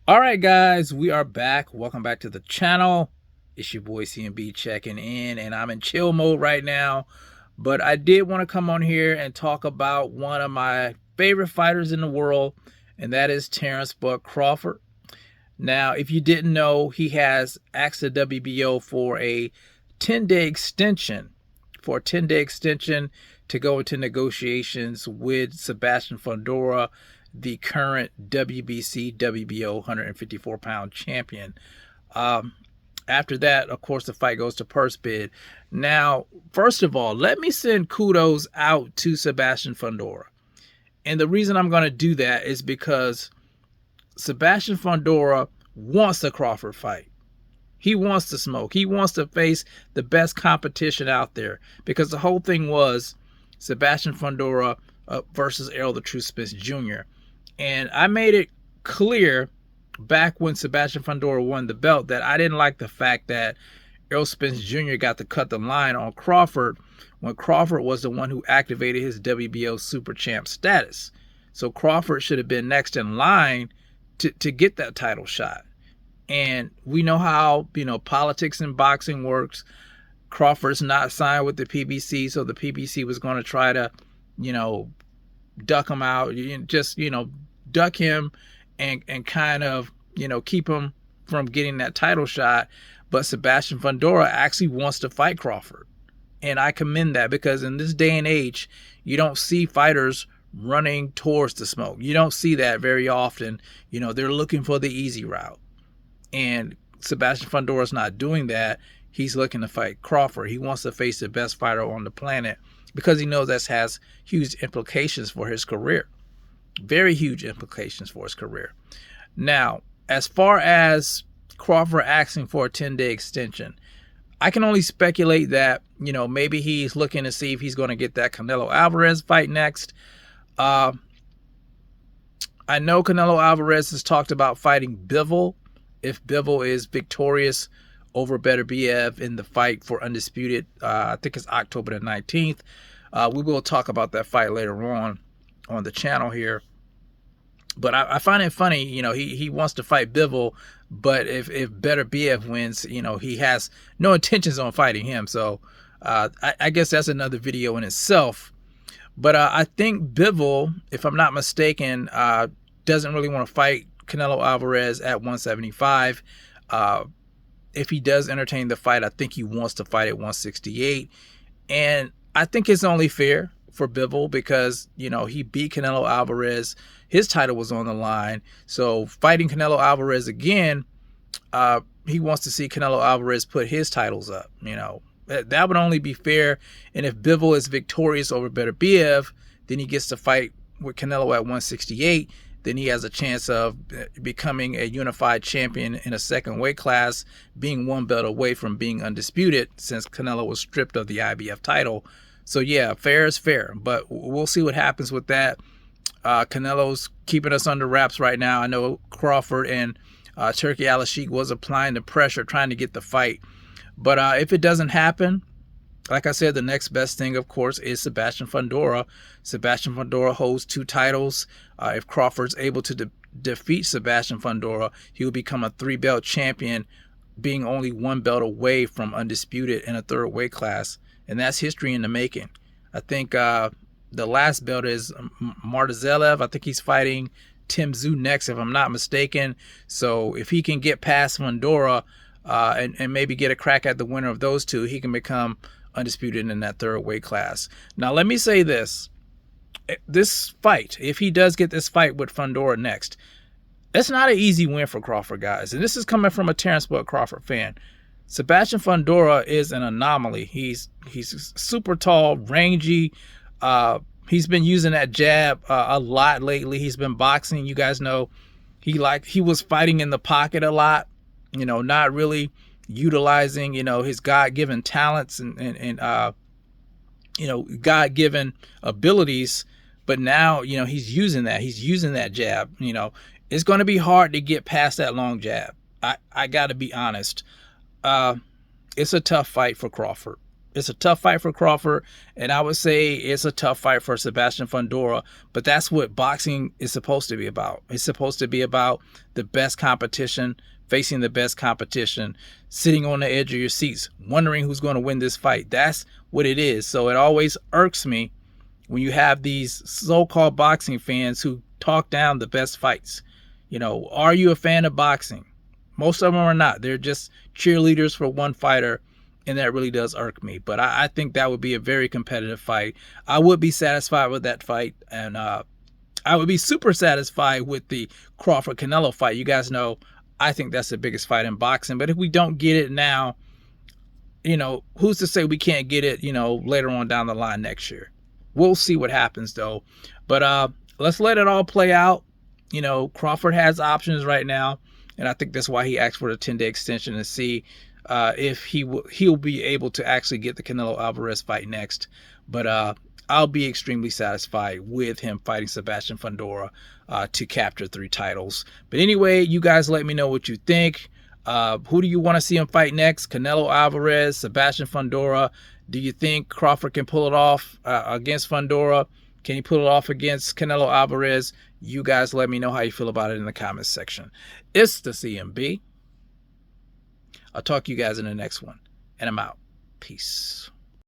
All right, guys, we are back. Welcome back to the channel. It's your boy CMB checking in, and I'm in chill mode right now. But I did want to come on here and talk about one of my favorite fighters in the world, and that is Terence Crawford. Now, if you didn't know, he has asked the WBO for a 10-day extension, to go into negotiations with Sebastian Fundora, the current WBC WBO 154-pound champion. After that, of course, the fight goes to purse bid. Now, first of all, let me send kudos out to Sebastian Fundora. And the reason I'm going to do that is because Sebastian Fundora wants the Crawford fight. He wants to smoke. He wants to face the best competition out there, because the whole thing was Sebastian Fundora versus Errol the Truth Spence Jr. And I made it clear back when Sebastian Fundora won the belt that I didn't like the fact that Errol Spence Jr. got to cut the line on Crawford when Crawford was the one who activated his WBO Super Champ status. So Crawford should have been next in line to get that title shot. And we know how, politics in boxing works. Crawford's not signed with the PBC, so the PBC was going to try to, duck him out, just, duck him and kind of, keep him from getting that title shot. But Sebastian Fundora actually wants to fight Crawford. And I commend that, because in this day and age, you don't see fighters running towards the smoke. You don't see that very often. They're looking for the easy route. And Sebastian Fundora's not doing that. He's looking to fight Crawford. He wants to face the best fighter on the planet, because he knows that has huge implications for his career. Very huge implications for his career. Now, as far as Crawford asking for a 10-day extension, I can only speculate that, maybe he's looking to see if he's going to get that Canelo Alvarez fight next. I know Canelo Alvarez has talked about fighting Bivol if Bivol is victorious over Beterbiev in the fight for undisputed. I think it's October the 19th. We will talk about that fight later on the channel here. But I find it funny, he wants to fight Bivol, but if Beterbiev wins, he has no intentions on fighting him. So I guess that's another video in itself. But I think Bivol, if I'm not mistaken, doesn't really want to fight Canelo Alvarez at 175. If he does entertain the fight, I think he wants to fight at 168. And I think it's only fair for Bivol, because, he beat Canelo Alvarez. His title was on the line. So fighting Canelo Alvarez again, he wants to see Canelo Alvarez put his titles up. That would only be fair. And if Bivol is victorious over Beterbiev, then he gets to fight with Canelo at 168. Then he has a chance of becoming a unified champion in a second weight class, being one belt away from being undisputed, since Canelo was stripped of the IBF title. So yeah, fair is fair, but we'll see what happens with that. Canelo's keeping us under wraps right now. I know Crawford and Turki Al-Sheikh was applying the pressure, trying to get the fight. But if it doesn't happen, like I said, the next best thing, of course, is Sebastian Fundora. Sebastian Fundora holds 2 titles. If Crawford's able to defeat Sebastian Fundora, he will become a 3-belt champion, being only 1 belt away from undisputed in a 3rd weight class. And that's history in the making. I think the last belt is Martizelev. I think he's fighting Tim Tszyu next, if I'm not mistaken. So if he can get past Fundora and maybe get a crack at the winner of those 2, he can become undisputed in that 3rd weight class. Now, let me say this. This fight, if he does get this fight with Fundora next, it's not an easy win for Crawford, guys. And this is coming from a Terence Crawford fan. Sebastian Fundora is an anomaly. He's super tall, rangy. He's been using that jab a lot lately. He's been boxing. You guys know he was fighting in the pocket a lot, not really utilizing, his God-given talents and God-given abilities. But now, he's using that. He's using that jab. It's going to be hard to get past that long jab. I got to be honest. It's a tough fight for Crawford. It's a tough fight for Crawford, and I would say it's a tough fight for Sebastian Fundora, but that's what boxing is supposed to be about. It's supposed to be about the best competition, facing the best competition, sitting on the edge of your seats, wondering who's going to win this fight. That's what it is. So it always irks me when you have these so-called boxing fans who talk down the best fights. You know, are you a fan of boxing? Most of them are not. They're just cheerleaders for one fighter, and that really does irk me. But I think that would be a very competitive fight. I would be satisfied with that fight, and I would be super satisfied with the Crawford-Canelo fight. You guys know I think that's the biggest fight in boxing. But if we don't get it now, you know, who's to say we can't get it, you know, later on down the line next year? We'll see what happens, though. But let's let it all play out. You know, Crawford has options right now, and I think that's why he asked for the 10-day extension to see if he'll be able to actually get the Canelo Alvarez fight next. But I'll be extremely satisfied with him fighting Sebastian Fundora to capture 3 titles. But anyway, you guys let me know what you think. Who do you want to see him fight next? Canelo Alvarez, Sebastian Fundora? Do you think Crawford can pull it off against Fundora? Can he pull it off against Canelo Alvarez? You guys let me know how you feel about it in the comments section. It's the CMB. I'll talk to you guys in the next one. And I'm out. Peace.